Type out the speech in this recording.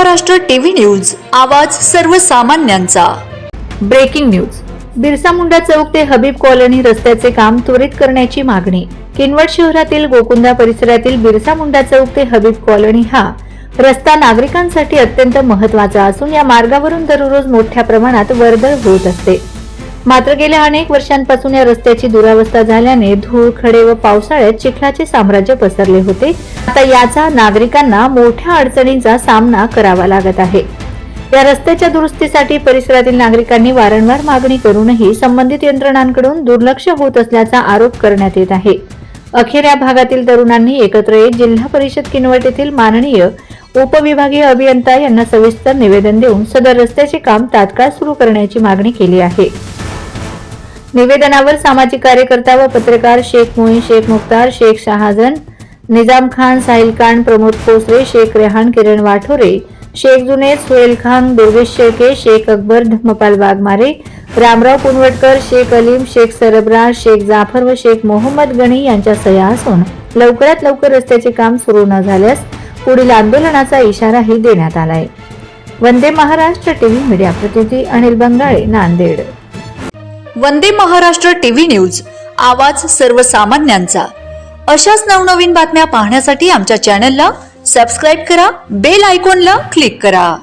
Maharashtra TV news, आवाज सर्वसामान्यांचा। Breaking news. Birsa Munda चौक ते हबीब कॉलनी रस्त्याचे काम त्वरित करण्याची मागणी। किनवट शहरातील गोकुंदा परिसरातील बिरसा मुंडा चौक ते हबीब कॉलनी हा रस्ता नागरिकांसाठी अत्यंत महत्त्वाचा असून या मार्गावरून दररोज मोठ्या प्रमाणात वर्दळ होत असते। मात्र गेल्या अनेक वर्षांपासून या रस्त्याची दुरावस्था झाल्याने धूळ, खडे व पावसाळ्यात चिखलाचे साम्राज्य पसरले होते। आता याचा नागरिकांना मोठ्या अडचणींचा सामना करावा लागत आहे। या रस्त्याच्या दुरुस्तीसाठी परिसरातील नागरिकांनी वारंवार मागणी करूनही संबंधित यंत्रणांकडून दुर्लक्ष होत असल्याचा आरोप करण्यात येत आहे। अखेर या भागातील तरुणांनी एकत्र येत जिल्हा परिषद किनवट येथील माननीय उपविभागीय अभियंता यांना सविस्तर निवेदन देऊन सदर रस्त्याचे काम तात्काळ सुरू करण्याची मागणी केली आहे। निवेदनावर सामाजिक कार्यकर्ता व पत्रकार शेख मोईन, शेख मुख्तार, शेख शहाजन, निजाम खान, साहिल खान, प्रमोद खोसरे, शेख रेहान, किरण वाठोरे, शेख जुनेद, सुहेल खान, दुर्गेश शेळके, शेख अकबर, धम्मपाल वाघमारे, रामराव पुनवटकर, शेख अलीम, शेख सरबराज, शेख जाफर व शेख मोहम्मद गणी यांच्या सह्या असून लवकरात लवकर रस्त्याचे काम सुरू न झाल्यास पुढील आंदोलनाचा इशाराही देण्यात आलाय। वंदे महाराष्ट्र टीव्ही मीडिया प्रतिनिधी अनिल बंगाळे, नांदेड। वंदे महाराष्ट्र टीव्ही न्यूज, आवाज सर्वसामान्यांचा। अशाच नवनवीन बातम्या पाहण्यासाठी आमच्या चॅनलला सबस्क्राइब करा, बेल आयकॉनला क्लिक करा।